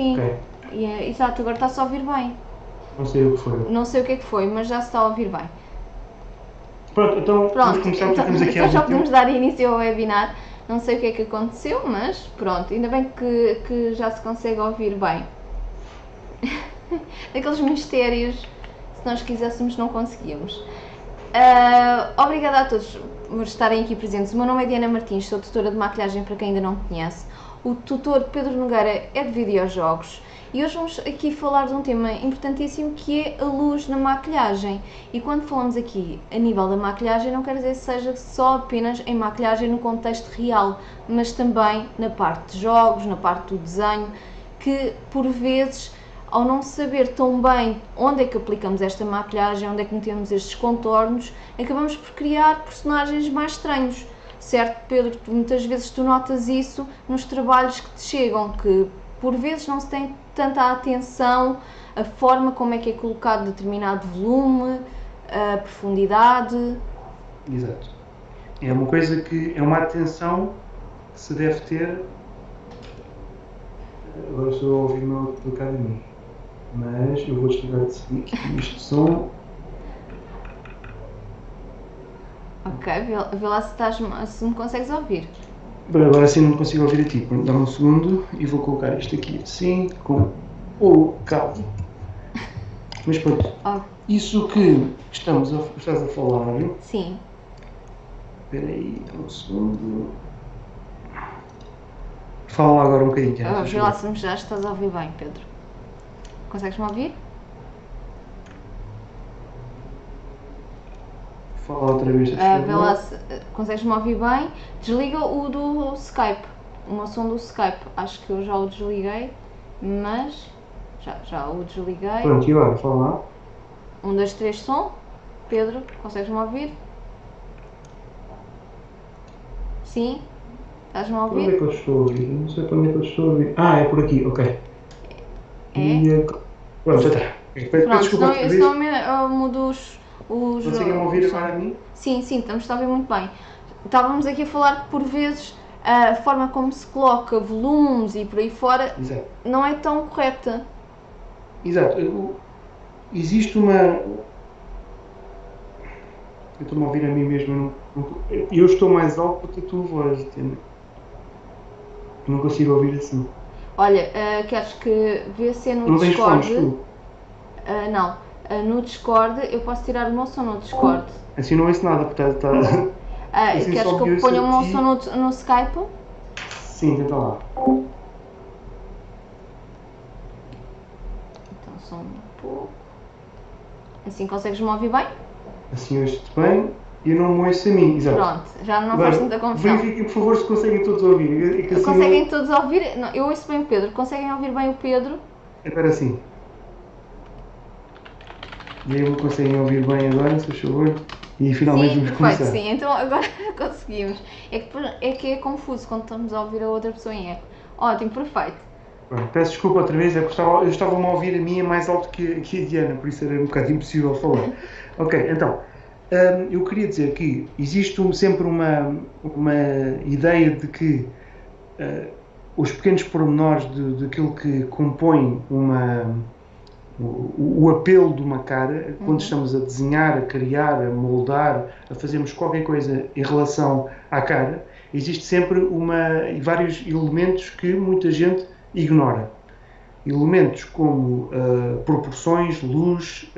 Sim, Ok. exato, agora está-se a ouvir bem. Não sei o que foi. Não sei o que é que foi, mas já se está a ouvir bem. Pronto, então vamos Pronto, começar, porque então, estamos aqui há então já muito podemos tempo. dar início ao webinar. Não sei o que é que aconteceu, mas pronto, ainda bem que já se consegue ouvir bem. Daqueles mistérios, se nós quiséssemos não conseguíamos. Obrigada a todos por estarem aqui presentes. O meu nome é Diana Martins, sou tutora de maquilhagem para quem ainda não me conhece. O tutor Pedro Nogueira é de videojogos e hoje vamos aqui falar de um tema importantíssimo que é a luz na maquilhagem. E quando falamos aqui a nível da maquilhagem, não quer dizer que seja só apenas em maquilhagem no contexto real, mas também na parte de jogos, na parte do desenho, que por vezes, ao não saber tão bem onde é que aplicamos esta maquilhagem, onde é que metemos estes contornos, acabamos por criar personagens mais estranhos. Certo, Pedro? Muitas vezes tu notas isso nos trabalhos que te chegam, que por vezes não se tem tanta atenção a forma como é que é colocado determinado volume, a profundidade. Exato. É uma coisa que é uma atenção que se deve ter. Agora estou a ouvir mal explicado a mim. Mas eu vou desligar de seguir aqui este som. Ok, vê lá se me consegues ouvir. Bem, agora sim não me consigo ouvir a ti. Dá-me um segundo e vou colocar isto aqui assim, com o cabo. Mas pronto, isso que estás a falar. Sim. Espera aí, dá um segundo. Fala agora um bocadinho, Tiana. Vê lá se já estás a ouvir bem, Pedro. Consegues-me ouvir? Fala outra vez, Vê lá se consegues-me ouvir bem. Desliga o do Skype, o meu som do Skype. Acho que eu já o desliguei, mas já o desliguei. Pronto, e agora? Fala lá. 1, 2, 3, som. Pedro, consegues-me ouvir? Sim? Estás-me a Onde é ouvir? que eu estou a ouvir? Não sei para onde é que eu estou a ouvir. Ah, é por aqui, ok. É? Pronto, já está. Pronto, Desculpa outra vez. senão eu mudo os Conseguem-me ouvir agora a mim? Sim, estamos a ouvir muito bem. Estávamos aqui a falar que por vezes a forma como se coloca volumes e por aí fora Exato. não é tão correta. Exato. Existe uma. Eu estou-me a ouvir a mim mesmo. Eu estou mais alto do que a tua voz, entende? Eu não consigo ouvir assim. Olha, queres que vê se é no não Discord? Tens fones, tu? Não. No Discord, eu posso tirar o meu som no Discord. Assim não ouço nada, porque está. Assim Queres só que eu ouço ponha o a meu ti. som no Skype? Sim, tenta lá. Então, só um pouco. Assim consegues-me ouvir bem? Assim ouço-te bem e eu não me ouço a mim. Exato. Pronto, já não faz tanta confusão. Verifiquem, por favor, se conseguem todos ouvir. É que assim Conseguem todos ouvir? Não, eu ouço bem o Pedro. Conseguem ouvir bem o Pedro? Agora sim. E aí conseguem ouvir bem agora, se faz favor. E finalmente Sim, vamos perfeito, começar. sim. Então agora conseguimos. É que é confuso quando estamos a ouvir a outra pessoa em eco. Ótimo, perfeito. Pronto, peço desculpa outra vez, é que eu estava-me a ouvir a minha mais alto que a Diana, por isso era um bocado impossível falar. Ok, então, eu queria dizer que existe sempre uma ideia de que os pequenos pormenores daquilo que compõe o apelo de uma cara, quando estamos a desenhar, a criar, a moldar, a fazermos qualquer coisa em relação à cara, existe sempre vários elementos que muita gente ignora. Elementos como proporções, luz,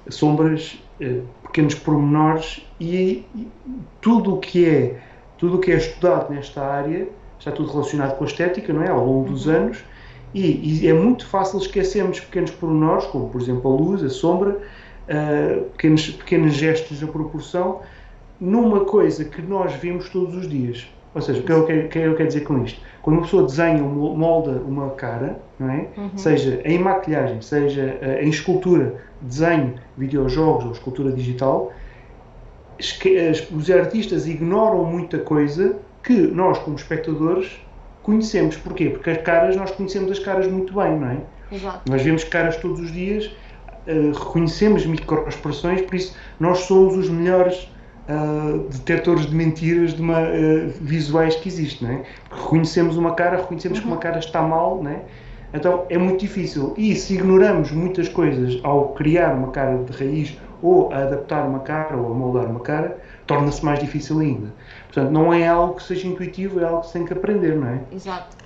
sombras, pequenos pormenores e tudo o que é estudado nesta área está tudo relacionado com a estética, não é? Ao longo dos anos. E é muito fácil esquecermos pequenos pormenores, como por exemplo a luz, a sombra, pequenos gestos da proporção, numa coisa que nós vemos todos os dias. Ou seja, o que eu quero dizer com isto? Quando uma pessoa desenha ou molda uma cara, não é? Seja em maquilhagem, seja em escultura, desenho, videojogos ou escultura digital, os artistas ignoram muita coisa que nós, como espectadores, conhecemos. Porquê? Porque nós conhecemos as caras muito bem, não é? Exato. Nós vemos caras todos os dias, reconhecemos microexpressões, por isso nós somos os melhores detectores de mentiras visuais que existem, não é? Reconhecemos uma cara, reconhecemos que uma cara está mal, não é? Então é muito difícil. E se ignoramos muitas coisas ao criar uma cara de raiz ou a adaptar uma cara ou a moldar uma cara, torna-se mais difícil ainda. Portanto, não é algo que seja intuitivo, é algo que se tem que aprender, não é? Exato.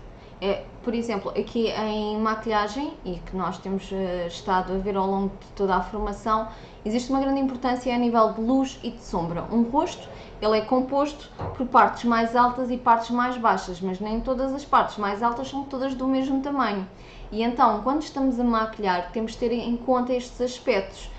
Por exemplo, aqui em maquilhagem, e que nós temos estado a ver ao longo de toda a formação, existe uma grande importância a nível de luz e de sombra. Um rosto, ele é composto por partes mais altas e partes mais baixas, mas nem todas as partes mais altas são todas do mesmo tamanho. E então, quando estamos a maquilhar, temos de ter em conta estes aspectos.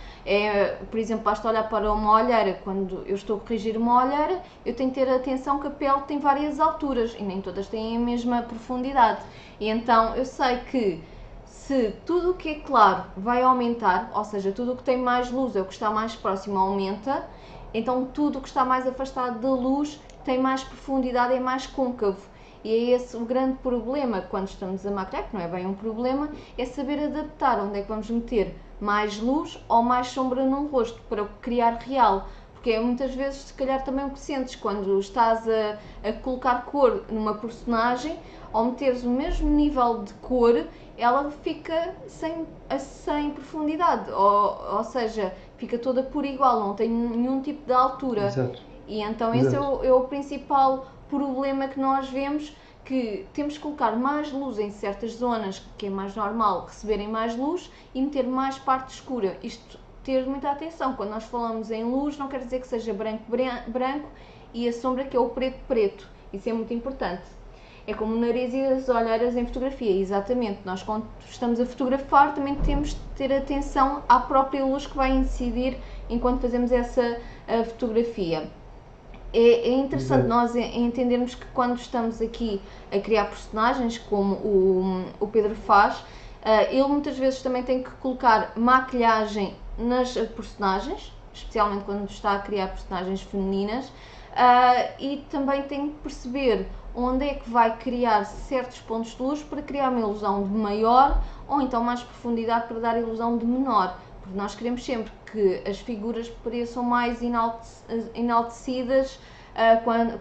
Por exemplo, basta olhar para uma olheira. Quando eu estou a corrigir uma olheira, eu tenho que ter atenção que a pele tem várias alturas e nem todas têm a mesma profundidade. E então eu sei que se tudo o que é claro vai aumentar, ou seja, tudo o que tem mais luz ou o que está mais próximo aumenta, então tudo o que está mais afastado da luz tem mais profundidade, é mais côncavo. E é esse o grande problema quando estamos a maquilhar, que não é bem um problema, é saber adaptar onde é que vamos meter mais luz ou mais sombra num rosto para criar real. Porque é muitas vezes, se calhar, também o que sentes quando estás a colocar cor numa personagem, ao meteres o mesmo nível de cor, ela fica sem profundidade, ou seja, fica toda por igual, não tem nenhum tipo de altura. Exato. E então esse é o principal problema que nós vemos, que temos que colocar mais luz em certas zonas, que é mais normal receberem mais luz, e meter mais parte escura. Isto, ter muita atenção, quando nós falamos em luz, não quer dizer que seja branco e a sombra que é o preto preto. Isso é muito importante. É como o nariz e as olheiras em fotografia, exatamente. Nós, quando estamos a fotografar, também temos de ter atenção à própria luz que vai incidir enquanto fazemos essa fotografia. É interessante nós entendermos que quando estamos aqui a criar personagens, como o Pedro faz, ele muitas vezes também tem que colocar maquilhagem nas personagens, especialmente quando está a criar personagens femininas, e também tem que perceber onde é que vai criar certos pontos de luz para criar uma ilusão de maior ou então mais profundidade para dar a ilusão de menor. Porque nós queremos sempre que as figuras pareçam mais enaltecidas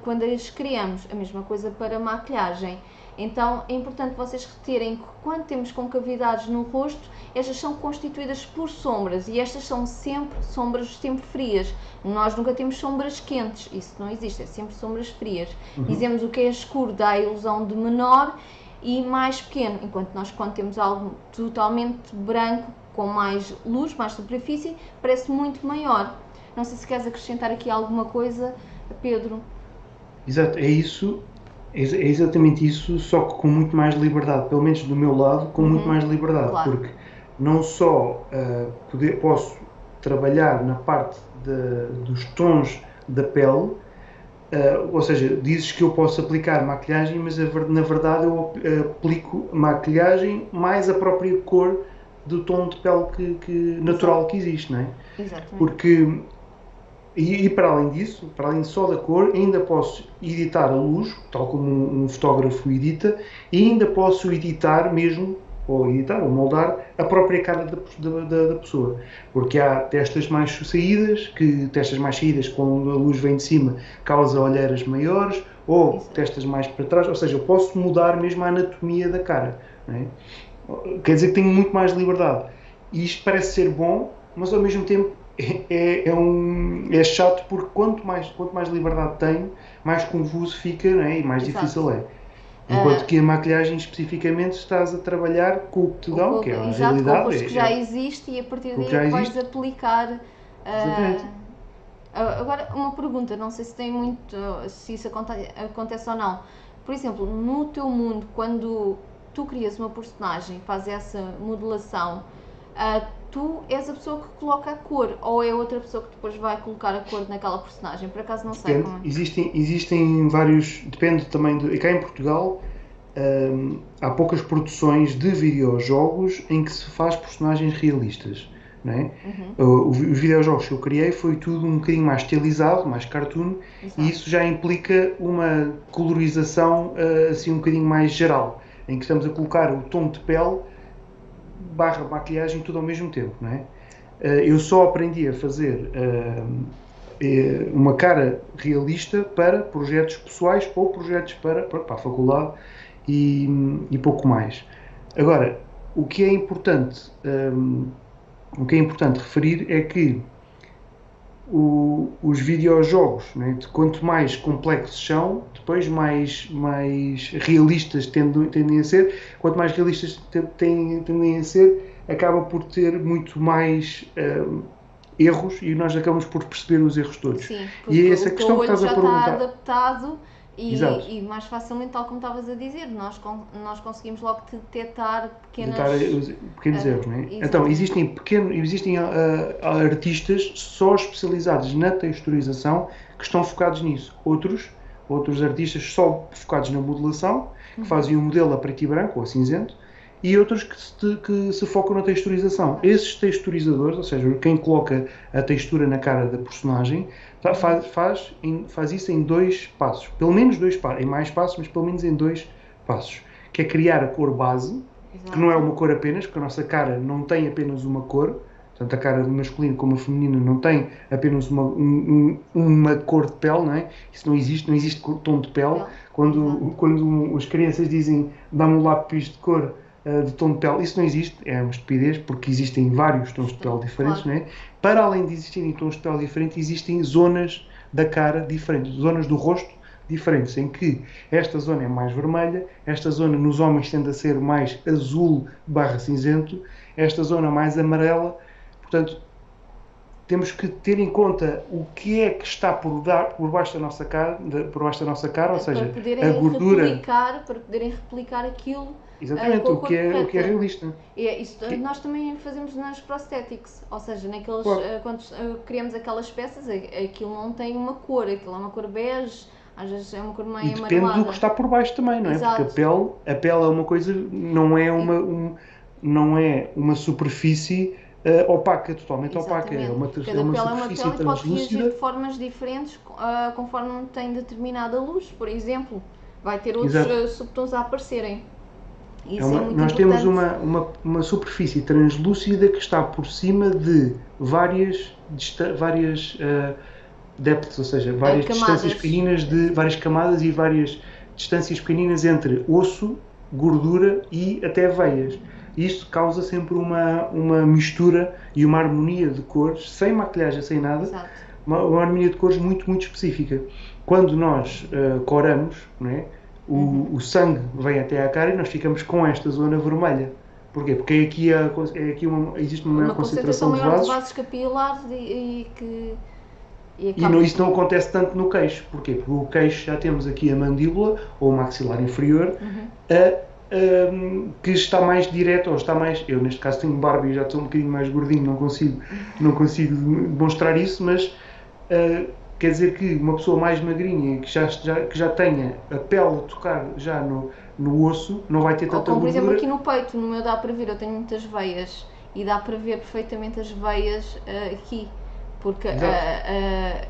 quando as criamos. A mesma coisa para a maquilhagem. Então é importante vocês reterem que quando temos concavidades no rosto, estas são constituídas por sombras e estas são sempre sombras sempre frias. Nós nunca temos sombras quentes, isso não existe, é sempre sombras frias. Dizemos o que é escuro dá a ilusão de menor e mais pequeno, enquanto nós quando temos algo totalmente branco, com mais luz, mais superfície, parece muito maior. Não sei se queres acrescentar aqui alguma coisa, Pedro. Exato, é isso. É exatamente isso, só que com muito mais liberdade, pelo menos do meu lado, com muito mais liberdade, claro. Porque não só posso trabalhar na parte dos tons da pele, ou seja, dizes que eu posso aplicar maquilhagem, mas na verdade eu aplico maquilhagem mais a própria cor do tom de pele natural que existe, não é? Exatamente. Porque e para além disso, para além só da cor, ainda posso editar a luz, tal como um fotógrafo edita, e ainda posso editar mesmo, ou moldar a própria cara da pessoa. Porque há testas mais saídas, quando a luz vem de cima, causa olheiras maiores, ou testas mais para trás, ou seja, eu posso mudar mesmo a anatomia da cara. Não é? Quer dizer que tenho muito mais liberdade. E isto parece ser bom, mas ao mesmo tempo é chato, porque quanto mais liberdade tenho, mais confuso fica, não é? E mais difícil é. Enquanto que a maquilhagem especificamente estás a trabalhar com o que te dão, que é a realidade. Com o rosto que já existe e a partir daí vais aplicar. Agora, uma pergunta, não sei se isso acontece ou não. Por exemplo, no teu mundo, quando tu crias uma personagem, fazes essa modelação, tu és a pessoa que coloca a cor ou é outra pessoa que depois vai colocar a cor naquela personagem? Por acaso não sei como é. Existem vários, depende também e cá em Portugal há poucas produções de videojogos em que se faz personagens realistas, não é? Os videojogos que eu criei foi tudo um bocadinho mais estilizado, mais cartoon. Exato. E isso já implica uma colorização assim um bocadinho mais geral, em que estamos a colocar o tom de pele barra maquilhagem tudo ao mesmo tempo, não é? Eu só aprendi a fazer uma cara realista para projetos pessoais ou projetos para a faculdade e pouco mais. Agora, o que é importante, o que é importante referir é que os videojogos, né, quanto mais complexos são, depois mais realistas tendem a ser. Quanto mais realistas tendem a ser, acaba por ter muito mais erros e nós acabamos por perceber os erros todos. Sim, E é porque essa o teu questão que olho estás já a está perguntar. adaptado Exato. e mais facilmente, tal como estavas a dizer, nós conseguimos logo detectar Detectar os pequenos erros, não é? Então, exatamente. existem artistas só especializados na texturização que estão focados nisso. Outros artistas só focados na modelação, que fazem um modelo a preto e branco ou a cinzento, e outros que se focam na texturização. Esses texturizadores, ou seja, quem coloca a textura na cara da personagem, faz isso em 2 passos. Pelo menos 2 passos. Em mais passos, mas pelo menos em 2 passos. Que é criar a cor base, que não é uma cor apenas, porque a nossa cara não tem apenas uma cor. Portanto, a cara masculina como a feminina não tem apenas uma cor de pele, não é? Isso não existe tom de pele. Quando as crianças dizem dá-me um lápis de cor de tom de pele, isso não existe, é uma estupidez, porque existem vários tons de pele diferentes, não é? Para além de existirem tons de pele diferentes, existem zonas da cara diferentes, zonas do rosto diferentes, em que esta zona é mais vermelha, esta zona nos homens tende a ser mais azul/cinzento, esta zona mais amarela. Portanto, temos que ter em conta o que é que está por baixo da nossa cara, ou seja, a gordura. Para poderem replicar aquilo. Exatamente, o que é realista. Isso nós também fazemos nas prosthetics, ou seja, quando criamos aquelas peças, aquilo não tem uma cor, aquilo é uma cor bege, às vezes é uma cor meio amarelada. Depende do que está por baixo também, não é? Exato. Porque a pele é uma coisa, não é uma superfície opaca, totalmente opaca. É uma superfície translúcida. Pode reagir de formas diferentes conforme tem determinada luz, por exemplo. Vai ter outros subtons a aparecerem. Nós temos uma superfície translúcida que está por cima de várias depths, ou seja, várias distâncias pequeninas, várias camadas e várias distâncias pequeninas entre osso, gordura e até veias. Isto causa sempre uma mistura e uma harmonia de cores, sem maquilhagem, sem nada, uma harmonia de cores muito, muito específica. Quando nós coramos, não é? O sangue vem até à cara e nós ficamos com esta zona vermelha. Porquê? Porque existe uma maior concentração de vasos capilares isso não acontece tanto no queixo. Porquê? Porque o queixo já temos aqui a mandíbula ou o maxilar inferior que está mais direto, ou está mais... Eu neste caso tenho barba e já estou um bocadinho mais gordinho, não consigo demonstrar isso, mas quer dizer que uma pessoa mais magrinha que já tenha a pele a tocar já no osso, não vai ter tanta gordura. Por exemplo aqui no peito, no meu dá para ver, eu tenho muitas veias e dá para ver perfeitamente as veias aqui, porque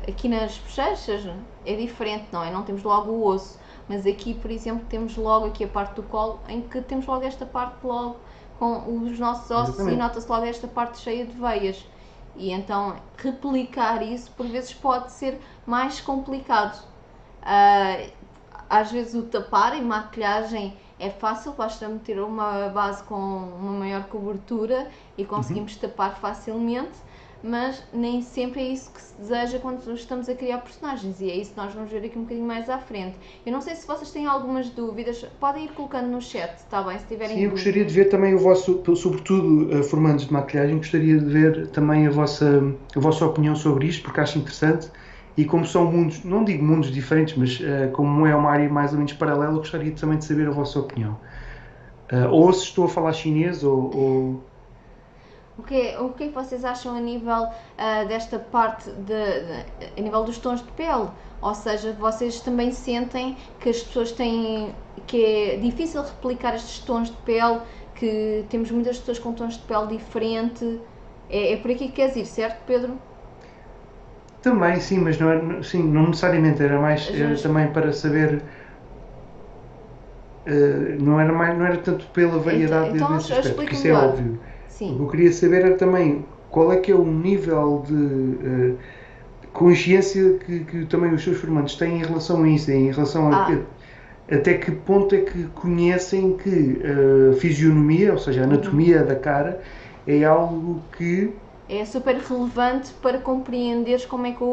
aqui nas bochechas é diferente, não é? Não temos logo o osso, mas aqui, por exemplo, temos logo aqui a parte do colo, em que temos logo esta parte logo com os nossos ossos. Exatamente. E nota-se logo esta parte cheia de veias. E então replicar isso por vezes pode ser mais complicado. Às vezes o tapar em maquilhagem é fácil, basta meter uma base com uma maior cobertura e conseguimos tapar facilmente, mas nem sempre é isso que se deseja quando estamos a criar personagens, e é isso que nós vamos ver aqui um bocadinho mais à frente. Eu não sei se vocês têm algumas dúvidas, podem ir colocando no chat, está bem, se tiverem dúvidas. Eu gostaria de ver também o vosso, sobretudo formandos de maquilhagem, gostaria de ver também a vossa opinião sobre isto, porque acho interessante, e como são mundos, não digo mundos diferentes, mas como é uma área mais ou menos paralela, gostaria também de saber a vossa opinião. Ou se estou a falar chinês, ou... O que é que vocês acham a nível desta parte, a nível dos tons de pele? Ou seja, vocês também sentem que as pessoas que é difícil replicar estes tons de pele, que temos muitas pessoas com tons de pele diferente? É por aqui que queres ir, certo, Pedro? Também, sim, mas não necessariamente, era mais também para saber... não era tanto pela variedade desse aspecto, porque isso é óbvio. Sim. O que eu queria saber era também qual é que é o nível de consciência que também os seus formandos têm em relação a isso, em relação a até que ponto é que conhecem que a fisionomia, ou seja, a anatomia da cara, é algo que... É super relevante para compreenderes como é que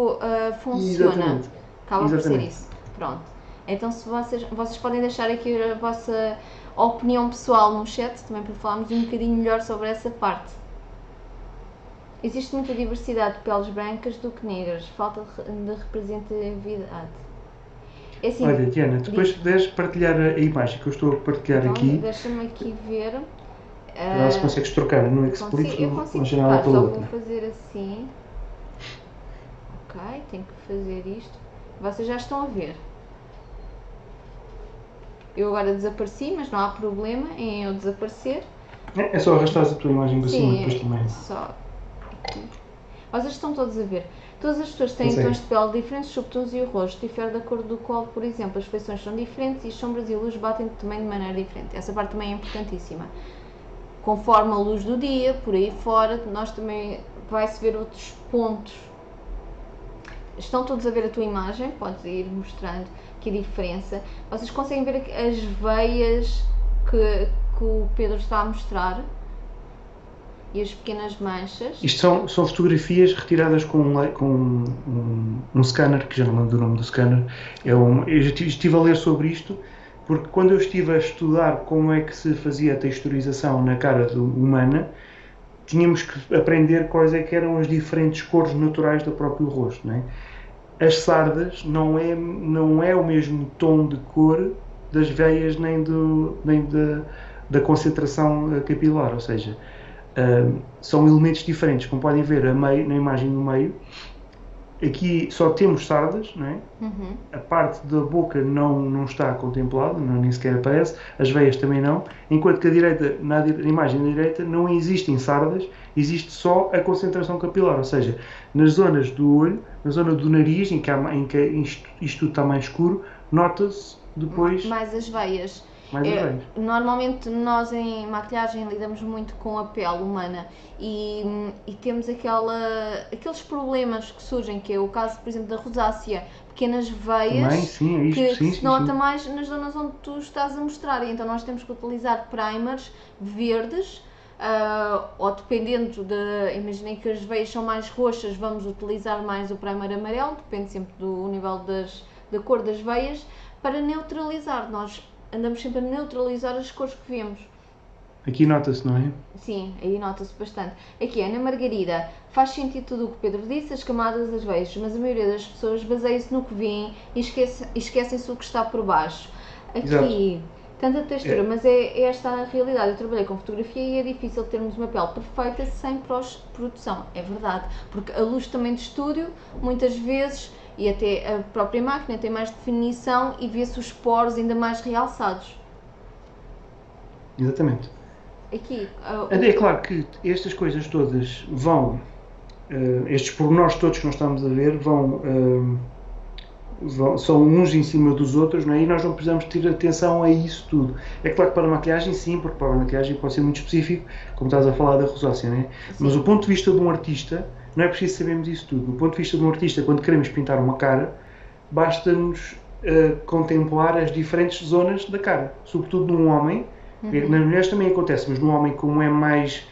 funciona. Exatamente. Acaba por ser Exatamente. isso. Pronto. Então, se vocês podem deixar aqui a vossa opinião pessoal no chat, também para falarmos um bocadinho melhor sobre essa parte. Existe muita diversidade de peles brancas do que negras, falta de representatividade. É assim, Olha, Diana, depois se puderes partilhar a imagem que eu estou a partilhar então, aqui, deixa-me aqui ver. lá se consegues trocar no XSplit, Eu uma consigo janela trocar, pela só outra. vou fazer assim. Ok, tenho que fazer isto. Vocês já estão a ver. Eu agora desapareci, mas não há problema em eu desaparecer. É só arrastar a tua imagem para cima Sim, depois também. só aqui. Vocês estão todos a ver. Todas as pessoas têm Consegue. tons de pele diferentes, subtons e o rosto difere da cor do colo, por exemplo. As feições são diferentes e as sombras e a luz batem também de maneira diferente. Essa parte também é importantíssima. Conforme a luz do dia, por aí fora, nós também vai-se ver outros pontos. Estão todos a ver a tua imagem, podes ir mostrando aqui a diferença. Vocês conseguem ver as veias que o Pedro está a mostrar e as pequenas manchas. Isto são fotografias retiradas com um scanner, que já não lembro do nome do scanner. Eu já estive a ler sobre isto, porque quando eu estive a estudar como é que se fazia a texturização na cara humana, tínhamos que aprender quais é que eram as diferentes cores naturais do próprio rosto, não é? As sardas não é o mesmo tom de cor das veias nem da concentração capilar, ou seja, são elementos diferentes, como podem ver na imagem no meio. Aqui só temos sardas, não é? Uhum. A parte da boca não está contemplada, nem sequer aparece, as veias também não, enquanto que na imagem da direita não existem sardas, existe só a concentração capilar, ou seja, nas zonas do olho, na zona do nariz, em que isto tudo está mais escuro, nota-se depois mais as veias. mais as veias. Normalmente nós em maquilhagem lidamos muito com a pele humana e temos aqueles problemas que surgem, que é o caso, por exemplo, da rosácea, pequenas veias Também, sim, é isto, que sim, se nota sim. mais nas zonas onde tu estás a mostrar, e então nós temos que utilizar primers verdes, ou dependendo imaginem que as veias são mais roxas, vamos utilizar mais o primer amarelo, depende sempre do nível da cor das veias, para neutralizar. Nós andamos sempre a neutralizar as cores que vemos. Aqui nota-se, não é? Sim, aí nota-se bastante. Aqui, Ana Margarida, faz sentido tudo o que o Pedro disse, as camadas, as veias, mas a maioria das pessoas baseia-se no que vêem e esquecem-se o que está por baixo. Aqui, tanta textura, mas é esta a realidade. Eu trabalhei com fotografia e é difícil termos uma pele perfeita sem pós-produção. É verdade, porque a luz também de estúdio, muitas vezes, e até a própria máquina tem mais definição e vê-se os poros ainda mais realçados. Exatamente. Aqui, É claro que estas coisas todas estes pormenores todos que nós estamos a ver são uns em cima dos outros, não é? E nós não precisamos ter atenção a isso tudo. É claro que para a maquilhagem sim, porque para a maquilhagem pode ser muito específico, como estás a falar da rosácea, não é? Mas do ponto de vista de um artista, não é preciso sabermos isso tudo. Do ponto de vista de um artista, quando queremos pintar uma cara, basta-nos contemplar as diferentes zonas da cara, sobretudo num homem. Nas mulheres também acontece, mas num homem como é mais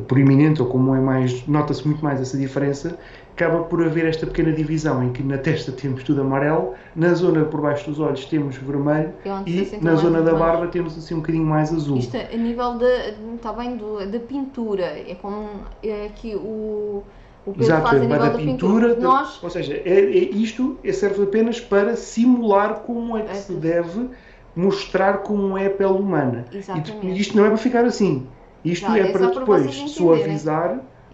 proeminente, ou como é mais, nota-se muito mais essa diferença, acaba por haver esta pequena divisão em que na testa temos tudo amarelo, na zona por baixo dos olhos temos vermelho e na zona da barba temos assim um bocadinho mais azul. Isto a nível da pintura, é como aqui o Pedro faz a nível da pintura. Ou seja, isto serve apenas para simular como é que se deve mostrar como é a pele humana. Exatamente. E isto não é para ficar assim. Isto é para depois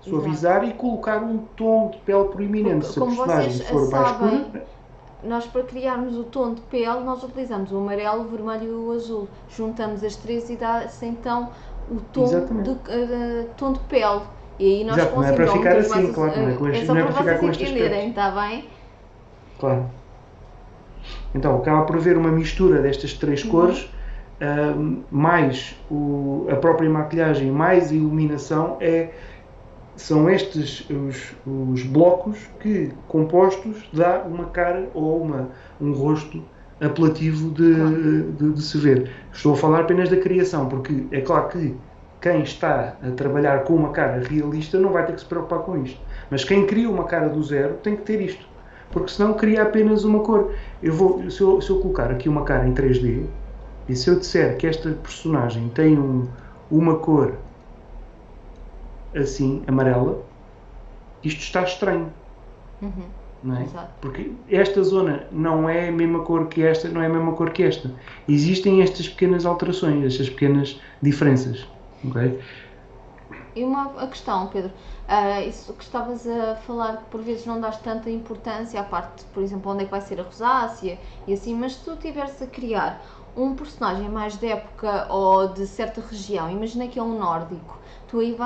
suavizar e colocar um tom de pele proeminente. Se a personagem for mais escura... Nós, para criarmos o tom de pele, nós utilizamos o amarelo, o vermelho e o azul. Juntamos as três e dá-se então o tom de pele. E aí nós conseguimos... Não é para ficar assim, claro. Não é para ficar com este aspecto. Está bem? Claro. Então, acaba por haver uma mistura destas três cores, mais a própria maquilhagem, mais a iluminação, são estes os blocos que, compostos, dá uma cara ou um rosto apelativo de se ver. Estou a falar apenas da criação, porque é claro que quem está a trabalhar com uma cara realista não vai ter que se preocupar com isto. Mas quem cria uma cara do zero tem que ter isto, porque senão cria apenas uma cor. Se eu colocar aqui uma cara em 3D, e se eu disser que esta personagem tem uma cor assim, amarela, isto está estranho. Não é? Exato. Porque esta zona não é a mesma cor que esta, não é a mesma cor que esta. Existem estas pequenas alterações, estas pequenas diferenças. Okay? E a questão, Pedro, isso que estavas a falar, que por vezes não dás tanta importância à parte, por exemplo, onde é que vai ser a rosácea e assim, mas se tu estiveres a criar um personagem mais de época ou de certa região, imagina que é um nórdico, tu aí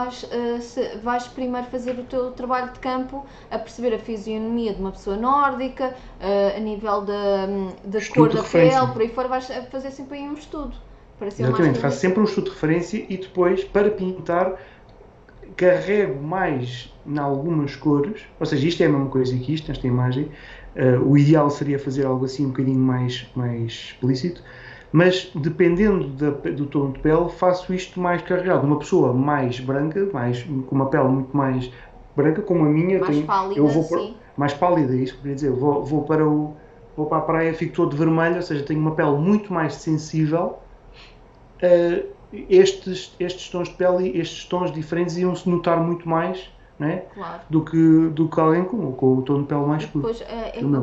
vais primeiro fazer o teu trabalho de campo, a perceber a fisionomia de uma pessoa nórdica, a nível da cor da pele, por aí fora, vais fazer sempre aí um estudo. Para ser Exatamente, faço sempre um estudo de referência e depois, para pintar, carrego mais em algumas cores, ou seja, isto é a mesma coisa que isto, esta imagem, o ideal seria fazer algo assim um bocadinho mais explícito, mas dependendo do tom de pele, faço isto mais carregado. Uma pessoa mais branca, com uma pele muito mais branca, como a minha, mais pálida, eu vou sim. Mais pálida, é isso que eu queria dizer, vou para a praia, fico todo vermelho, ou seja, tenho uma pele muito mais sensível. Estes tons de pele e estes tons diferentes iam-se notar muito mais, né? Claro. do que alguém com o tom de pele mais escuro. Pois,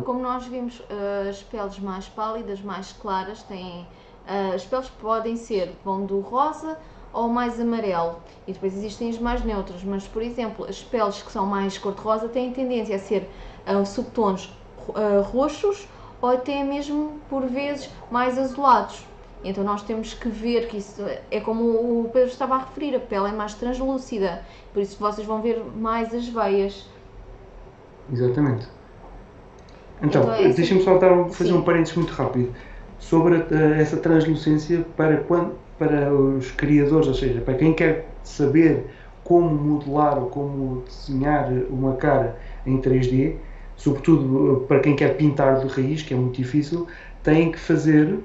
como nós vimos, as peles mais pálidas, mais claras, as peles vão do rosa ao mais amarelo, e depois existem as mais neutras, mas por exemplo, as peles que são mais cor-de-rosa têm tendência a ser subtons roxos ou até mesmo por vezes mais azulados. Então nós temos que ver que isso é como o Pedro estava a referir, a pele é mais translúcida, por isso vocês vão ver mais as veias. Exatamente. Então deixem-me só fazer um parênteses muito rápido sobre essa translucência para os criadores, ou seja, para quem quer saber como modelar ou como desenhar uma cara em 3D, sobretudo para quem quer pintar de raiz, que é muito difícil, tem que fazer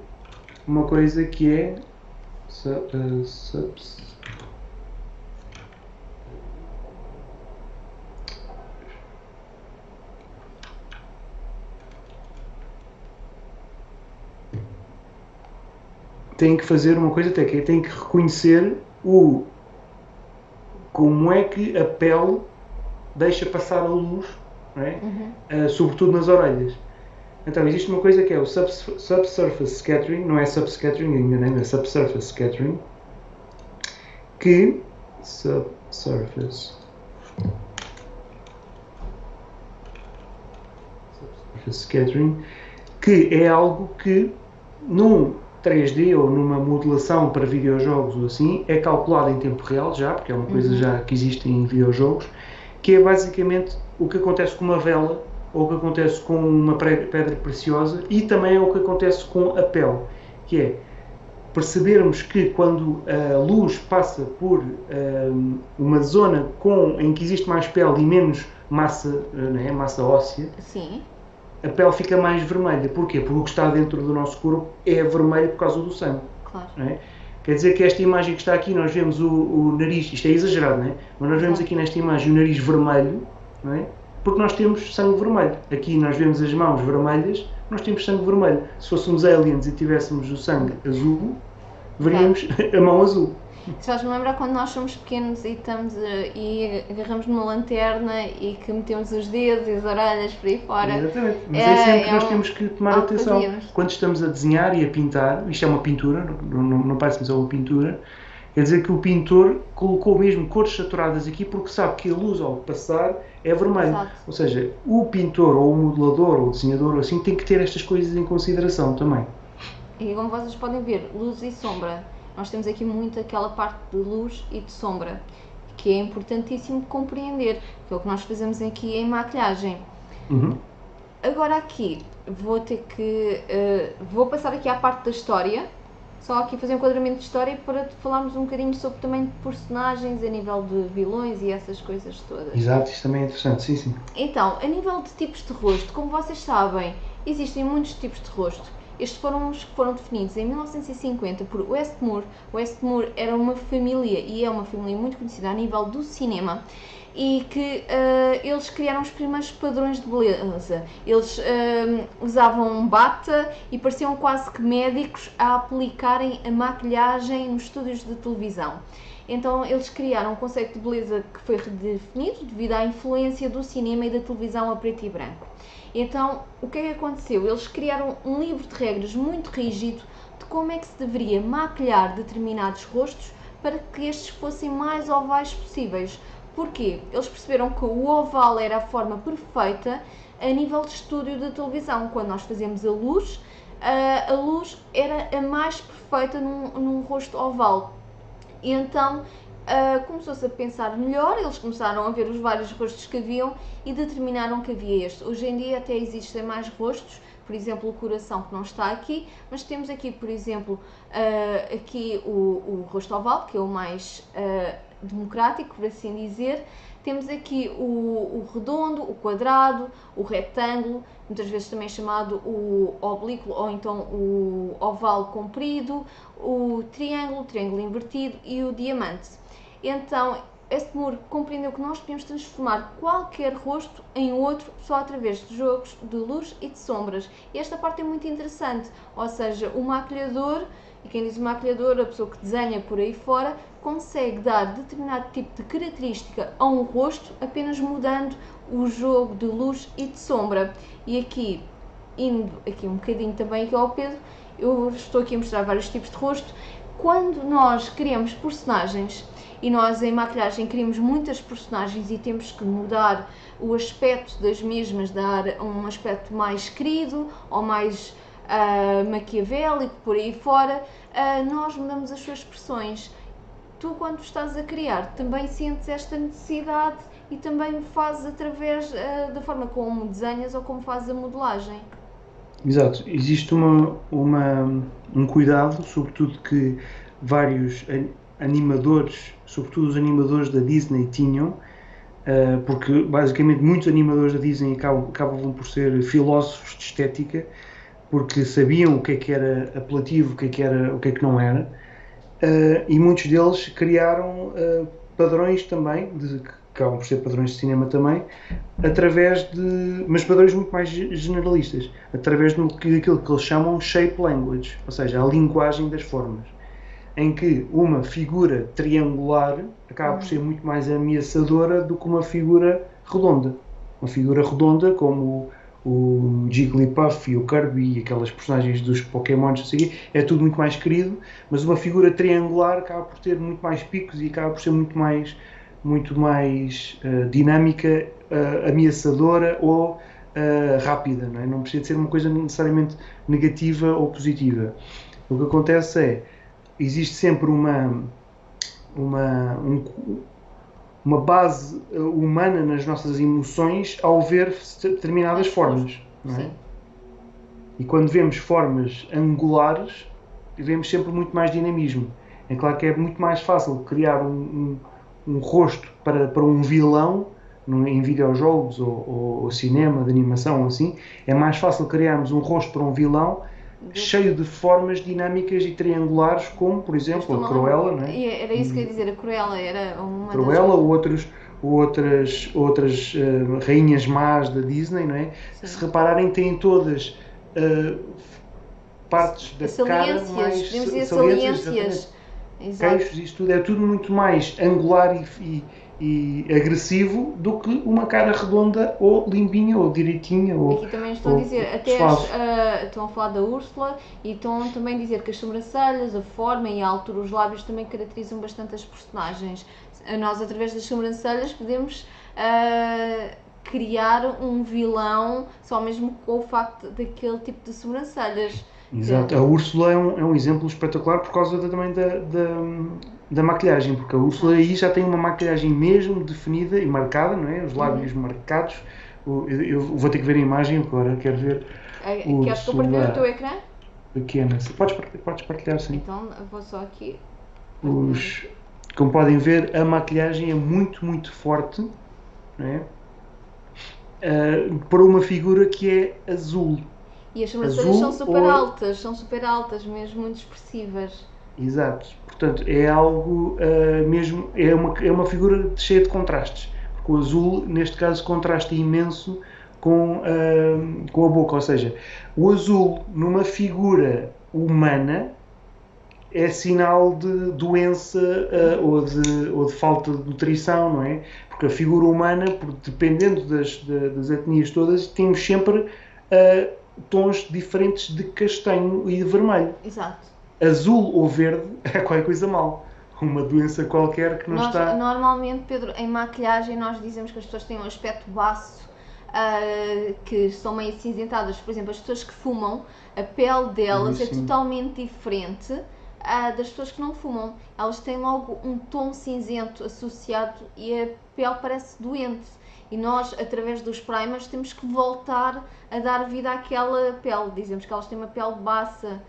uma coisa que é tem que fazer uma coisa até que é, tem que reconhecer como é que a pele deixa passar a luz, não é? Sobretudo nas orelhas. Então existe uma coisa que é o subsurface scattering, não é subscattering, enganei-me, é subsurface scattering, que é algo que num 3D ou numa modelação para videojogos ou assim, é calculado em tempo real já, porque é uma coisa já que existe em videojogos, que é basicamente o que acontece com uma vela ou o que acontece com uma pedra preciosa e também é o que acontece com a pele, que é percebermos que quando a luz passa por uma zona em que existe mais pele e menos massa, né, massa óssea, sim, a pele fica mais vermelha. Porquê? Porque o que está dentro do nosso corpo é vermelho por causa do sangue. Claro. Não é? Quer dizer que esta imagem que está aqui, nós vemos o nariz, isto é exagerado, não é? Mas nós vemos aqui nesta imagem o nariz vermelho, não é? Porque nós temos sangue vermelho. Aqui nós vemos as mãos vermelhas, nós temos sangue vermelho. Se fôssemos aliens e tivéssemos o sangue azul, veríamos a mão azul. Estás-me a lembrar quando nós somos pequenos e agarramos numa lanterna e que metemos os dedos e as orelhas por aí fora. Exatamente, mas é sempre que nós temos que tomar atenção. Quando estamos a desenhar e a pintar, isto é uma pintura, não parece-me só uma pintura, quer dizer que o pintor colocou mesmo cores saturadas aqui porque sabe que a luz ao passar é vermelho. Exato. Ou seja, o pintor ou o modelador ou o desenhador ou assim tem que ter estas coisas em consideração também. E como vocês podem ver, luz e sombra. Nós temos aqui muito aquela parte de luz e de sombra, que é importantíssimo de compreender, que é o que nós fazemos aqui em maquilhagem. Agora aqui, vou passar aqui à parte da história, só aqui fazer um enquadramento de história para falarmos um bocadinho sobre também de personagens a nível de vilões e essas coisas todas. Exato, isso também é interessante, sim, sim. Então, a nível de tipos de rosto, como vocês sabem, existem muitos tipos de rosto. Estes foram os que foram definidos em 1950 por Westmore. Westmore era uma família, e é uma família muito conhecida a nível do cinema, e que eles criaram os primeiros padrões de beleza. Eles usavam bata e pareciam quase que médicos a aplicarem a maquilhagem nos estúdios de televisão. Então eles criaram um conceito de beleza que foi redefinido devido à influência do cinema e da televisão a preto e branco. Então, o que é que aconteceu? Eles criaram um livro de regras muito rígido de como é que se deveria maquilhar determinados rostos para que estes fossem mais ovais possíveis. Porquê? Eles perceberam que o oval era a forma perfeita a nível de estúdio de televisão. Quando nós fazemos a luz era a mais perfeita num rosto oval. E então começou-se a pensar melhor, eles começaram a ver os vários rostos que haviam e determinaram que havia este. Hoje em dia até existem mais rostos, por exemplo o coração que não está aqui, mas temos aqui, por exemplo, aqui o rosto oval, que é o mais democrático, por assim dizer. Temos aqui o redondo, o quadrado, o retângulo, muitas vezes também chamado o oblíquo ou então o oval comprido, o triângulo invertido e o diamante. Então, Westmore compreendeu que nós podíamos transformar qualquer rosto em outro só através de jogos de luz e de sombras. E esta parte é muito interessante, ou seja, o maquilhador, e quem diz maquilhador, a pessoa que desenha por aí fora, consegue dar determinado tipo de característica a um rosto apenas mudando o jogo de luz e de sombra. E aqui, indo aqui um bocadinho também aqui ao Pedro, eu estou aqui a mostrar vários tipos de rosto. Quando nós criamos personagens, e nós em maquilhagem criamos muitas personagens e temos que mudar o aspecto das mesmas, dar um aspecto mais querido ou mais maquiavélico, por aí fora, nós mudamos as suas expressões. Tu, quando estás a criar, também sentes esta necessidade e também fazes através da forma como desenhas ou como fazes a modelagem. Exato, existe um cuidado, sobretudo que vários animadores, sobretudo os animadores da Disney tinham, porque basicamente muitos animadores da Disney acabavam por ser filósofos de estética, porque sabiam o que era apelativo, o que é que não era, e muitos deles criaram padrões também, que acabam por ser padrões de cinema também, mas padrões muito mais generalistas, através daquilo que eles chamam shape language, ou seja, a linguagem das formas, em que uma figura triangular acaba por ser muito mais ameaçadora do que uma figura redonda. Uma figura redonda, como o Jigglypuff e o Kirby e aquelas personagens dos Pokémons, assim, é tudo muito mais querido, mas uma figura triangular acaba por ter muito mais picos e acaba por ser muito mais dinâmica, ameaçadora ou rápida, não é? Não precisa de ser uma coisa necessariamente negativa ou positiva. O que acontece é, existe sempre uma base humana nas nossas emoções ao ver determinadas formas, não é? E quando vemos formas angulares, vemos sempre muito mais dinamismo. É claro que é muito mais fácil criar um rosto para um vilão em videojogos ou cinema, de animação, assim. É mais fácil criarmos um rosto para um vilão cheio de formas dinâmicas e triangulares, como, por exemplo, a Cruella, não é? Era isso que eu ia dizer, a Cruella era uma Cruella ou outras rainhas más da Disney, não é? Sim. Se repararem, têm todas partes da cara mais saliências, queixos, isto tudo, é tudo muito mais angular e agressivo do que uma cara redonda ou limpinha ou direitinha. Aqui também estão a dizer, até estão a falar da Úrsula e estão também a dizer que as sobrancelhas, a forma e a altura dos lábios também caracterizam bastante as personagens. Nós, através das sobrancelhas, podemos criar um vilão só mesmo com o facto daquele tipo de sobrancelhas. Exato, a Úrsula é um exemplo espetacular por causa também da maquilhagem, porque a Úrsula aí já tem uma maquilhagem mesmo definida e marcada, não é? Os lábios marcados. Eu vou ter que ver a imagem agora, quero ver. Queres que eu partilhe o teu ecrã? pequena. Podes partilhar, sim. Então eu vou só aqui. Os, como podem ver, a maquilhagem é muito, muito forte, não é? Para uma figura que é azul. E as sobrancelhas Azul são super altas, mesmo muito expressivas. exato. Portanto, é algo mesmo, é uma figura cheia de contrastes. Porque o azul, neste caso, contrasta imenso com a boca. Ou seja, o azul numa figura humana é sinal de doença ou de falta de nutrição, não é? Porque a figura humana, dependendo das etnias todas, temos sempre tons diferentes de castanho e de vermelho. Exato. Azul ou verde é qualquer coisa mal. Uma doença qualquer que não está. Normalmente, Pedro, em maquilhagem nós dizemos que as pessoas têm um aspecto baço, que são meio acinzentadas. Por exemplo, as pessoas que fumam, a pele delas é totalmente diferente das pessoas que não fumam. Elas têm logo um tom cinzento associado e a pele parece doente. E nós, através dos primers, temos que voltar a dar vida àquela pele. Dizemos que elas têm uma pele baça.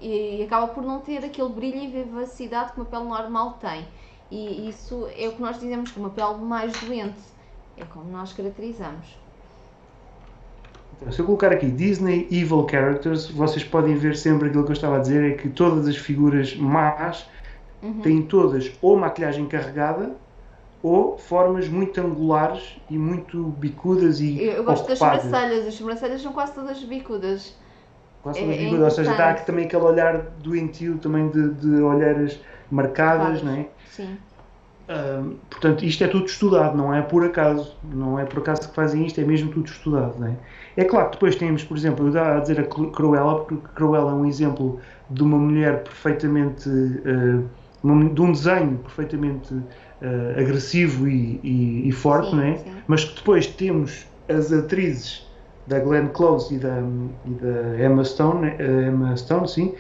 E acaba por não ter aquele brilho e vivacidade que uma pele normal tem. E isso é o que nós dizemos que uma pele mais doente. É como nós caracterizamos. Então, se eu colocar aqui Disney Evil Characters, vocês podem ver sempre aquilo que eu estava a dizer, é que todas as figuras más têm todas ou maquilhagem carregada ou formas muito angulares e muito bicudas e Eu gosto ocupadas. das sobrancelhas. As sobrancelhas são quase todas bicudas. Quase todas bicudas, ou seja, dá também aquele olhar doentio também de olheiras marcadas, não é? Sim. Portanto, isto é tudo estudado, não é por acaso. Não é por acaso que fazem isto, é mesmo tudo estudado. Não é? É claro que depois temos, por exemplo, eu estava a dizer a Cruella, porque Cruella é um exemplo de uma mulher perfeitamente. De um desenho perfeitamente agressivo e forte, Sim, não é? sim. Mas que depois temos as atrizes da Glenn Close e da Emma Stone, sim,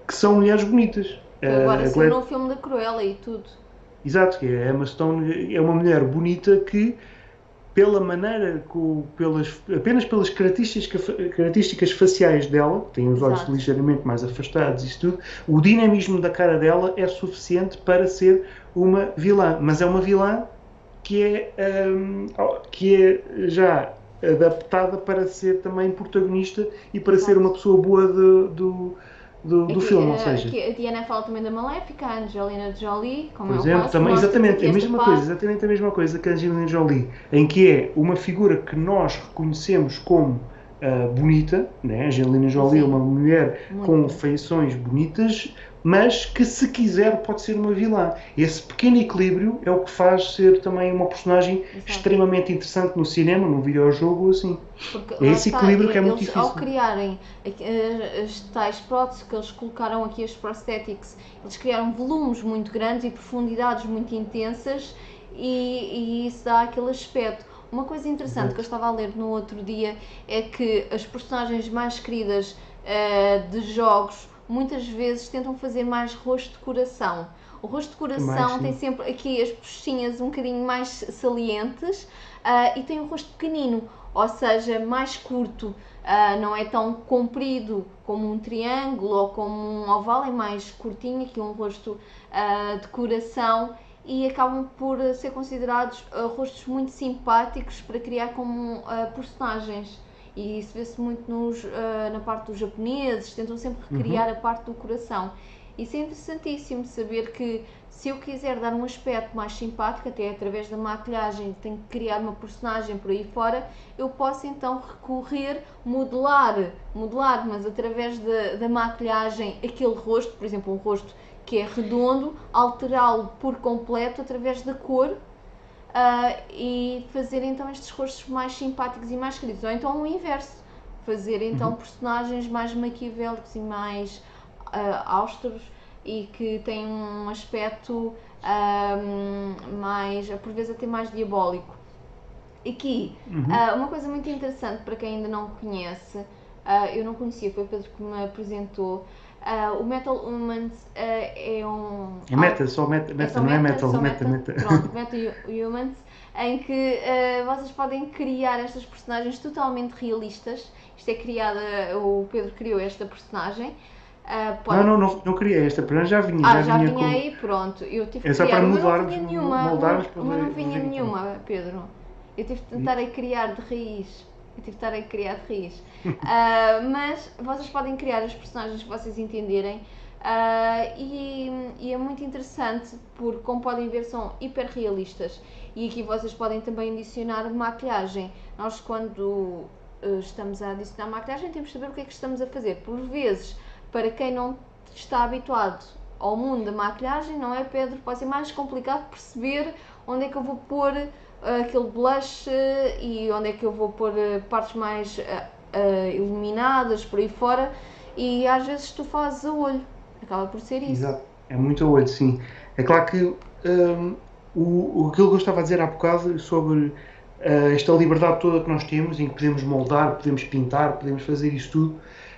que são mulheres bonitas. Que agora saiu no filme da Cruella e tudo. Exato, que a Emma Stone é uma mulher bonita que, pela maneira, apenas pelas características faciais dela, tem os olhos Exato. ligeiramente mais afastados e isso tudo, o dinamismo da cara dela é suficiente para ser uma vilã. Mas é uma vilã que é já adaptada para ser também protagonista e para ser uma pessoa boa do filme, ou seja... Aqui a Diana fala também da Maléfica, a Angelina Jolie, como por é o exemplo, caso. também, exatamente a mesma coisa que a Angelina Jolie, em que é uma figura que nós reconhecemos como bonita, né? A Angelina Jolie é uma mulher com feições bonitas, mas que se quiser pode ser uma vilã. Esse pequeno equilíbrio é o que faz ser também uma personagem extremamente interessante no cinema, no videojogo, assim. Porque É esse equilíbrio que é muito eles, difícil. ao criarem as tais próteses que eles colocaram aqui, as prosthetics, eles criaram volumes muito grandes e profundidades muito intensas e isso dá aquele aspecto. Uma coisa interessante que eu estava a ler no outro dia é que as personagens mais queridas de jogos muitas vezes tentam fazer mais rosto de coração. O rosto de coração tem sempre aqui as bochechinhas um bocadinho mais salientes e tem um rosto pequenino, ou seja, mais curto. Não é tão comprido como um triângulo ou como um oval, é mais curtinho, aqui um rosto de coração, e acabam por ser considerados rostos muito simpáticos para criar como personagens. E isso vê-se muito na parte dos japoneses, tentam sempre recriar a parte do coração. Isso é interessantíssimo, saber que se eu quiser dar um aspecto mais simpático, até através da maquilhagem, tenho que criar uma personagem por aí fora, eu posso então recorrer, modelar, mas através da maquilhagem, aquele rosto, por exemplo, um rosto que é redondo, alterá-lo por completo através da cor e fazer então estes rostos mais simpáticos e mais queridos. Ou então o inverso, fazer então personagens mais maquiavélicos e mais austeros e que têm um aspecto mais, por vezes até mais diabólico. Aqui, uma coisa muito interessante para quem ainda não conhece, eu não conhecia, foi o Pedro que me apresentou, O Metal Humans é um... É meta, só meta, É só não é meta, metal, só meta. Pronto, Metal Humans, em que vocês podem criar estas personagens totalmente realistas. Isto é criada, o Pedro criou esta personagem. Não queria esta, para já vinha. Já vinha com... aí, pronto. Eu tive É que só criar, para mas não moldarmos, vinha nenhuma. moldarmos Mas não vinha nenhuma, Pedro. Eu tive de tentar a criar de raiz. Mas vocês podem criar as personagens que vocês entenderem. E é muito interessante porque, como podem ver, são hiper realistas. E aqui vocês podem também adicionar maquilhagem. Nós, quando estamos a adicionar maquilhagem, temos de saber o que é que estamos a fazer. Por vezes, para quem não está habituado ao mundo da maquilhagem, não é, Pedro? Pode ser mais complicado perceber onde é que eu vou pôr aquele blush e onde é que eu vou pôr partes mais iluminadas por aí fora, e às vezes tu fazes a olho. Acaba por ser isso. Exato, é muito a olho, sim. É claro que aquilo que eu estava a dizer há bocado sobre esta liberdade toda que nós temos, em que podemos moldar, podemos pintar, podemos fazer isto tudo,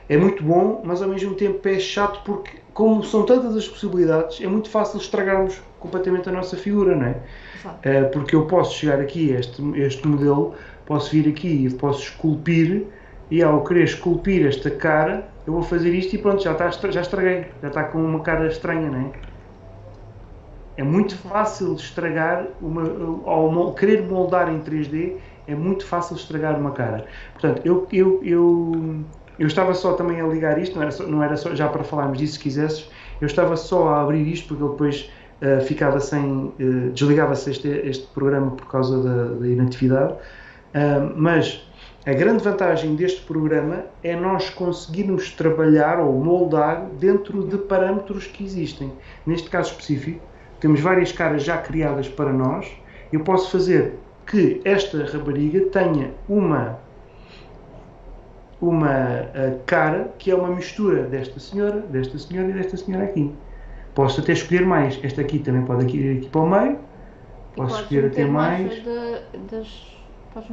é muito bom, mas ao mesmo tempo é chato porque, como são tantas as possibilidades, é muito fácil estragarmos completamente a nossa figura, não é? Porque eu posso chegar aqui a este modelo, posso vir aqui e posso esculpir, e ao querer esculpir esta cara, eu vou fazer isto e pronto, já estraguei, já está com uma cara estranha, não é? É muito fácil estragar, ao querer moldar em 3D, é muito fácil estragar uma cara. Portanto, eu estava só também a ligar isto, não era só já para falarmos disso, se quisesses, eu estava só a abrir isto porque ele depois ficava desligava-se este programa por causa da inatividade, mas a grande vantagem deste programa é nós conseguirmos trabalhar ou moldar dentro de parâmetros que existem. Neste caso específico, temos várias caras já criadas para nós. Eu posso fazer que esta rapariga tenha uma cara que é uma mistura desta senhora e desta senhora aqui. Posso até escolher mais. Esta aqui também pode ir aqui para o meio. Posso escolher até mais.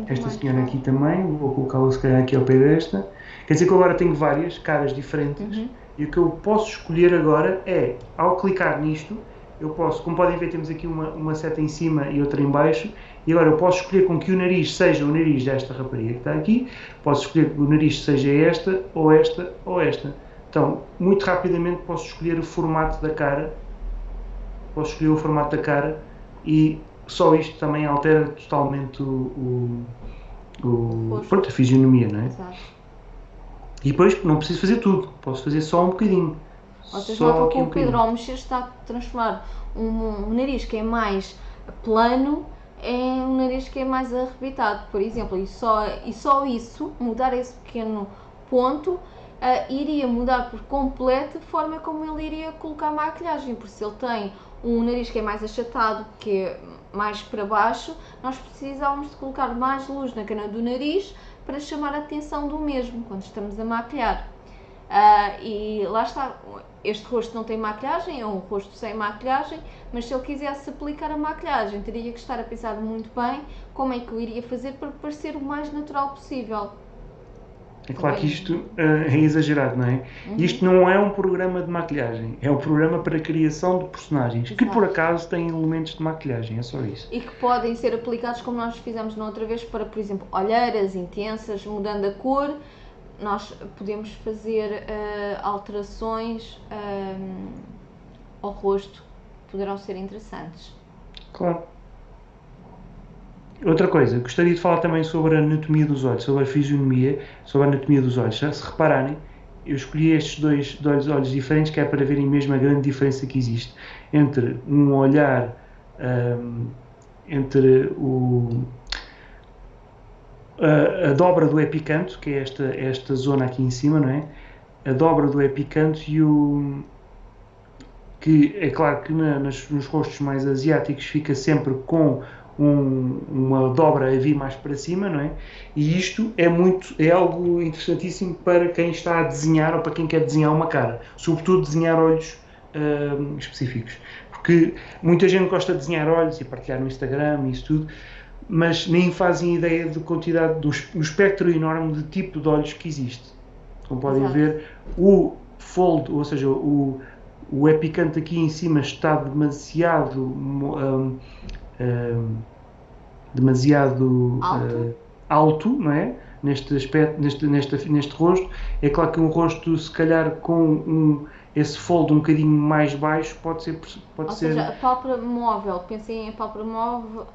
Esta senhora aqui também, vou colocá-la se calhar aqui ao pé desta. Quer dizer que eu agora tenho várias caras diferentes, e o que eu posso escolher agora é, ao clicar nisto, eu posso, como podem ver, temos aqui uma seta em cima e outra em baixo, e agora eu posso escolher com que o nariz seja o nariz desta rapariga que está aqui, posso escolher que o nariz seja esta, ou esta, ou esta. Então, muito rapidamente posso escolher o formato da cara, e só isto também altera totalmente a fisionomia, não é? Exato. E depois não preciso fazer tudo, posso fazer só um bocadinho. Vocês notam que o Pedro, ao mexer, está a transformar um nariz que é mais plano em um nariz que é mais arrebitado, por exemplo, e só isso, mudar esse pequeno ponto, iria mudar por completo a forma como ele iria colocar a maquilhagem, porque se ele tem um nariz que é mais achatado, que é mais para baixo, nós precisávamos de colocar mais luz na cana do nariz para chamar a atenção do mesmo quando estamos a maquilhar. E lá está, este rosto não tem maquilhagem, é um rosto sem maquilhagem, mas se ele quisesse aplicar a maquilhagem, teria que estar a pensar muito bem como é que eu iria fazer para parecer o mais natural possível. É claro que isto é exagerado, não é? Isto não é um programa de maquilhagem, é um programa para a criação de personagens. Exato. Que por acaso têm elementos de maquilhagem, é só isso. E que podem ser aplicados como nós fizemos na outra vez para, por exemplo, olheiras intensas, mudando a cor. Nós podemos fazer alterações ao rosto, poderão ser interessantes. Claro. Outra coisa, gostaria de falar também sobre a anatomia dos olhos, sobre a fisionomia, sobre a anatomia dos olhos. Se repararem, eu escolhi estes dois olhos diferentes, que é para verem mesmo a grande diferença que existe entre um olhar, entre a dobra do epicanto, que é esta zona aqui em cima, não é? A dobra do epicanto que é claro que nos rostos mais asiáticos fica sempre com uma dobra a vir mais para cima, não é? E isto é algo interessantíssimo para quem está a desenhar ou para quem quer desenhar uma cara, sobretudo desenhar olhos específicos, porque muita gente gosta de desenhar olhos e partilhar no Instagram e isso tudo, mas nem fazem ideia da quantidade, do espectro enorme de tipo de olhos que existe. Como podem ver, fold, ou seja, o epicante aqui em cima está demasiado alto, não é? Neste aspecto, neste rosto. É claro que um rosto, se calhar, com esse fold um bocadinho mais baixo, pode ser. Ou seja, a pálpebra móvel, pensem em pálpebra móvel,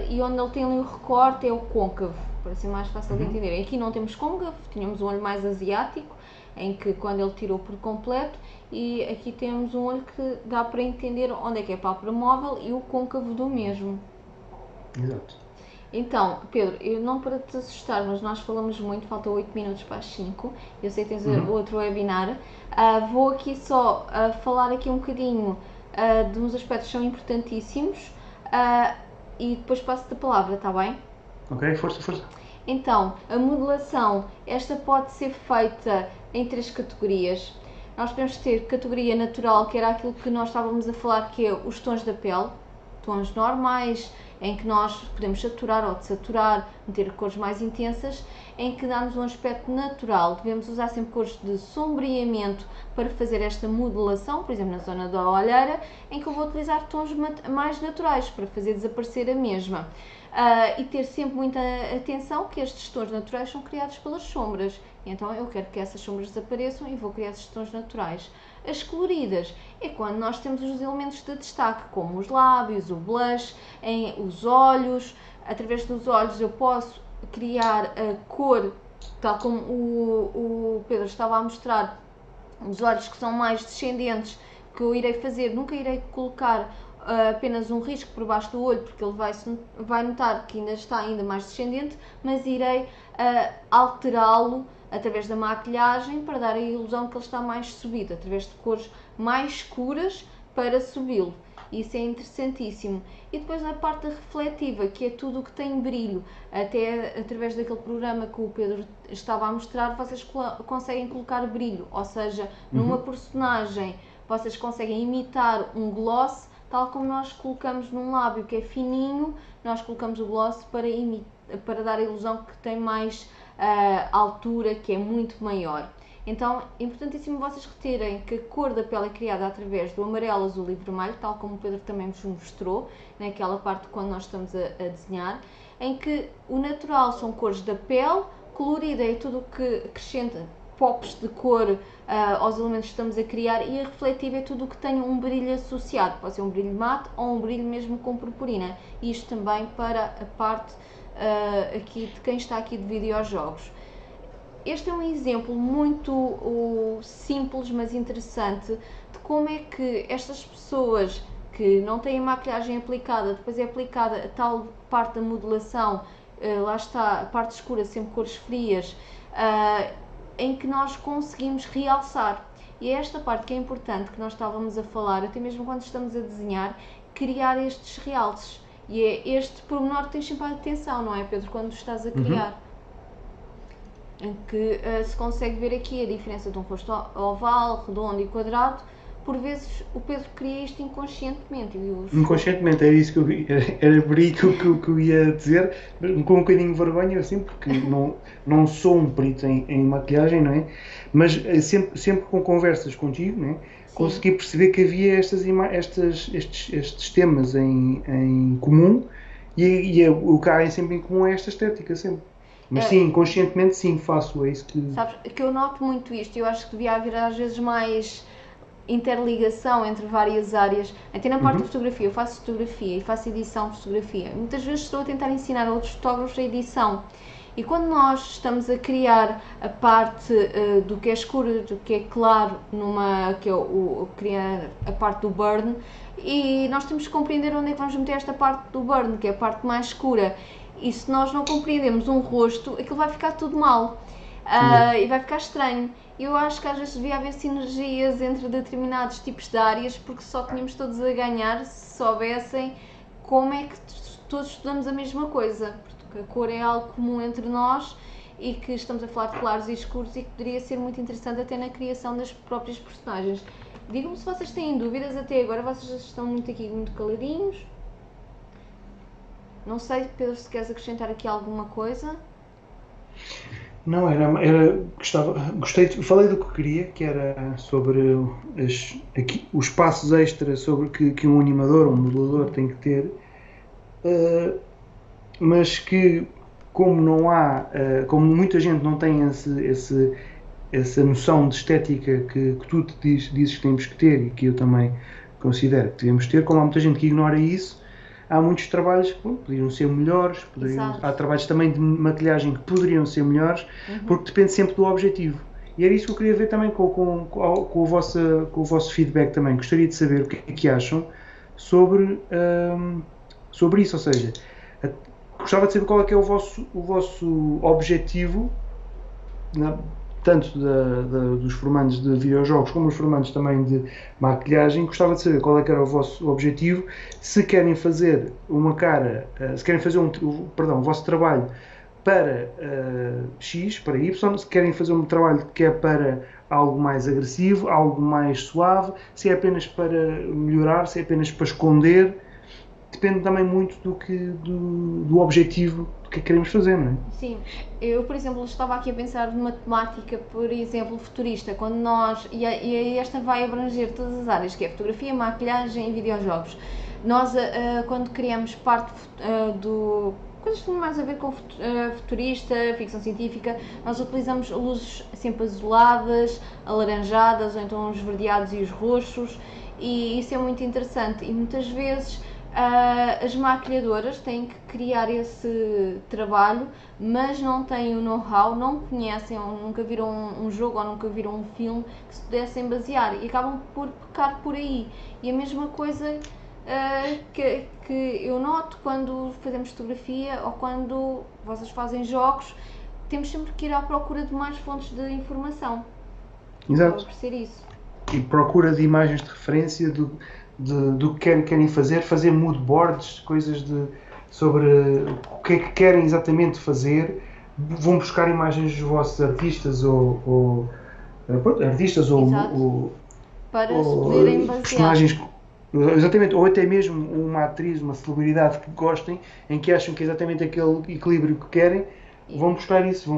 e onde ele tem ali o recorte é o côncavo, para ser mais fácil de entender. Aqui não temos côncavo, tínhamos um olho mais asiático, em que quando ele tirou por completo, e aqui temos um olho que dá para entender onde é que é a pálpebra móvel e o côncavo do mesmo. Exato. Então, Pedro, eu não para te assustar, mas nós falamos muito, faltam 8 minutos para as 5, eu sei que tens outro webinar. Vou aqui só falar aqui um bocadinho de uns aspectos que são importantíssimos e depois passo-te a palavra, está bem? Ok, força. Então, a modelação, esta pode ser feita em 3 categorias. Nós podemos ter categoria natural, que era aquilo que nós estávamos a falar, que é os tons da pele, tons normais, em que nós podemos saturar ou desaturar, meter cores mais intensas, em que dá-nos um aspecto natural. Devemos usar sempre cores de sombreamento para fazer esta modelação, por exemplo, na zona da olheira, em que eu vou utilizar tons mais naturais para fazer desaparecer a mesma. E ter sempre muita atenção que estes tons naturais são criados pelas sombras. Então eu quero que essas sombras desapareçam e vou criar esses tons naturais. As coloridas é quando nós temos os elementos de destaque, como os lábios, o blush, os olhos. Através dos olhos eu posso criar a cor, tal como o Pedro estava a mostrar, os olhos que são mais descendentes, que eu irei fazer, nunca irei colocar apenas um risco por baixo do olho, porque ele vai notar que ainda está ainda mais descendente, mas irei alterá-lo através da maquilhagem para dar a ilusão que ele está mais subido, através de cores mais escuras para subi-lo. Isso é interessantíssimo. E depois na parte refletiva, que é tudo o que tem brilho, até através daquele programa que o Pedro estava a mostrar, vocês conseguem colocar brilho, ou seja, numa personagem vocês conseguem imitar um gloss, tal como nós colocamos num lábio que é fininho, nós colocamos o gloss para dar a ilusão que tem mais altura, que é muito maior. Então é importantíssimo vocês reterem que a cor da pele é criada através do amarelo, azul e vermelho, tal como o Pedro também vos mostrou, naquela parte quando nós estamos a desenhar, em que o natural são cores da pele, colorida é tudo o que acrescenta pops de cor aos elementos que estamos a criar, e a refletiva é tudo o que tenha um brilho associado, pode ser um brilho mate ou um brilho mesmo com purpurina. Isto também para a parte aqui de quem está aqui de videojogos. Este é um exemplo muito simples, mas interessante, de como é que estas pessoas que não têm maquilhagem aplicada, depois é aplicada a tal parte da modelação, lá está, a parte escura, sempre cores frias, em que nós conseguimos realçar. E é esta parte que é importante, que nós estávamos a falar, até mesmo quando estamos a desenhar, criar estes realces. E é este pormenor que tens sempre a atenção, não é, Pedro, quando estás a criar. Em que se consegue ver aqui a diferença de um rosto oval, redondo e quadrado. Por vezes o Pedro cria isto inconscientemente. Inconscientemente, era isso que era por aí que eu ia dizer, com um bocadinho de vergonha, assim, porque não sou um perito em maquilhagem, não é? Mas sempre com conversas contigo, não é? Consegui perceber que havia estes temas em comum, e o que há sempre em comum é esta estética, sempre. Mas sim, conscientemente sim, faço, é isso que... Sabes, que eu noto muito isto, eu acho que devia haver às vezes mais interligação entre várias áreas, até na parte da fotografia. Eu faço fotografia e faço edição de fotografia. Muitas vezes estou a tentar ensinar a outros fotógrafos a edição. E quando nós estamos a criar a parte do que é escuro, do que é claro, que é criar a parte do burn, e nós temos que compreender onde é que vamos meter esta parte do burn, que é a parte mais escura. E se nós não compreendemos um rosto, aquilo vai ficar tudo mal e vai ficar estranho. Eu acho que às vezes devia haver sinergias entre determinados tipos de áreas, porque só tínhamos todos a ganhar se soubessem como é que todos estudamos a mesma coisa. Porque a cor é algo comum entre nós e que estamos a falar de claros e escuros, e que poderia ser muito interessante até na criação das próprias personagens. Digam-me se vocês têm dúvidas até agora, vocês já estão muito caladinhos. Não sei, Pedro, se queres acrescentar aqui alguma coisa. Não, falei do que queria, que era sobre os passos extra sobre que um animador, um modelador tem que ter, mas que como não há, como muita gente não tem essa noção de estética que tu dizes que temos que ter e que eu também considero que devemos ter, como há muita gente que ignora isso, há muitos trabalhos que poderiam ser melhores, há trabalhos também de maquilhagem que poderiam ser melhores, porque depende sempre do objetivo. E era isso que eu queria ver também com o vosso feedback também. Gostaria de saber o que é que acham sobre isso, ou seja, gostava de saber qual é que é o vosso objetivo, tanto dos formandos de videojogos como os formandos também de maquilhagem. Gostava de saber qual é que era o vosso objetivo, se querem fazer uma cara, se querem fazer o vosso trabalho para X, para Y, se querem fazer um trabalho que é para algo mais agressivo, algo mais suave, se é apenas para melhorar, se é apenas para esconder. Depende também muito do objetivo que queremos fazer, não é? Sim, eu, por exemplo, estava aqui a pensar numa temática, por exemplo, futurista, quando nós, e esta vai abranger todas as áreas, que é fotografia, maquilhagem e videojogos. Nós, quando criamos parte do coisas que têm mais a ver com futurista, ficção científica, nós utilizamos luzes sempre azuladas, alaranjadas, ou então os esverdeados e os roxos, e isso é muito interessante, e muitas vezes as maquilhadoras têm que criar esse trabalho, mas não têm o know-how, não conhecem, ou nunca viram um jogo ou nunca viram um filme que se pudessem basear e acabam por pecar por aí. E a mesma coisa que eu noto quando fazemos fotografia ou quando vocês fazem jogos, temos sempre que ir à procura de mais fontes de informação. Exato. Por ser isso. E procura de imagens de referência do que querem fazer mood boards, coisas sobre o que é que querem exatamente fazer. Vão buscar imagens dos vossos artistas ou para se poderem basear. Personagens, exatamente, ou até mesmo uma atriz, uma celebridade que gostem, em que acham que é exatamente aquele equilíbrio que querem. Vão buscar isso,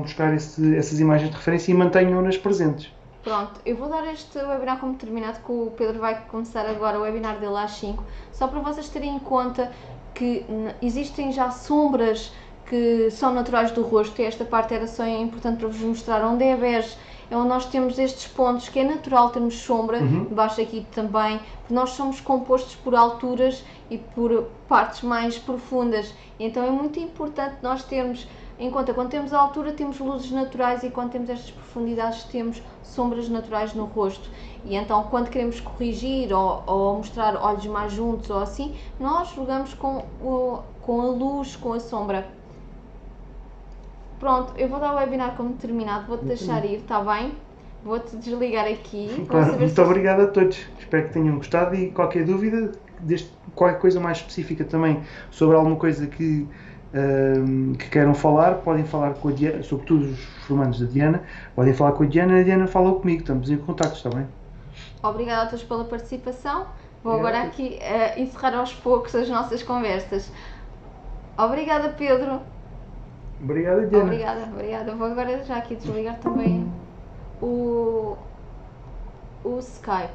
essas imagens de referência e mantenham-nas presentes. Pronto, eu vou dar este webinar como terminado, que o Pedro vai começar agora o webinar dele às 5, só para vocês terem em conta que existem já sombras que são naturais do rosto, e esta parte era só importante para vos mostrar onde é bege, é onde nós temos estes pontos que é natural termos sombra, debaixo aqui também, nós somos compostos por alturas e por partes mais profundas, então é muito importante nós termos em conta, quando temos a altura temos luzes naturais e quando temos estas profundidades temos sombras naturais no rosto, e então quando queremos corrigir ou mostrar olhos mais juntos ou assim, nós jogamos com a luz, com a sombra. Pronto, eu vou dar o webinar como terminado, vou-te deixar ir, está bem? Vou-te desligar aqui. Claro, muito obrigado a todos, espero que tenham gostado, e qualquer dúvida, qualquer coisa mais específica também sobre alguma coisa que queiram falar, podem falar com a Diana, sobretudo os formandos da Diana, podem falar com a Diana fala comigo, estamos em contacto, está bem? Obrigada a todos pela participação, vou agora aqui encerrar aos poucos as nossas conversas. Obrigada, Pedro. Obrigada, Diana. Obrigada. Vou agora já aqui desligar também o Skype.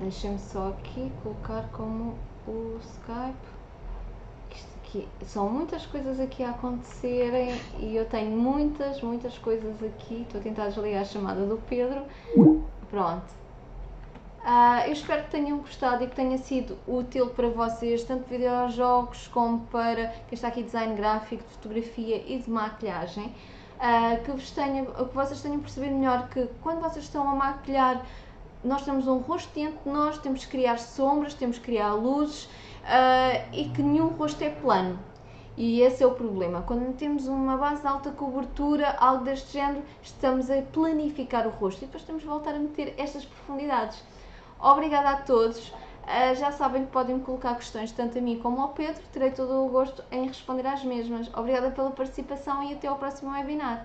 Deixem-me só aqui colocar como o Skype. São muitas coisas aqui a acontecerem e eu tenho muitas coisas aqui. Estou a tentar desligar a chamada do Pedro. Pronto. Eu espero que tenham gostado e que tenha sido útil para vocês, tanto de videojogos como para quem está aqui, design gráfico, de fotografia e de maquilhagem. Que vocês tenham percebido melhor que quando vocês estão a maquilhar, nós temos um rosto diante de nós, temos que criar sombras, temos que criar luzes. E que nenhum rosto é plano, e esse é o problema. Quando temos uma base de alta cobertura, algo deste género, estamos a planificar o rosto e depois temos de voltar a meter estas profundidades. Obrigada a todos, já sabem que podem me colocar questões tanto a mim como ao Pedro, terei todo o gosto em responder às mesmas. Obrigada pela participação e até ao próximo webinar.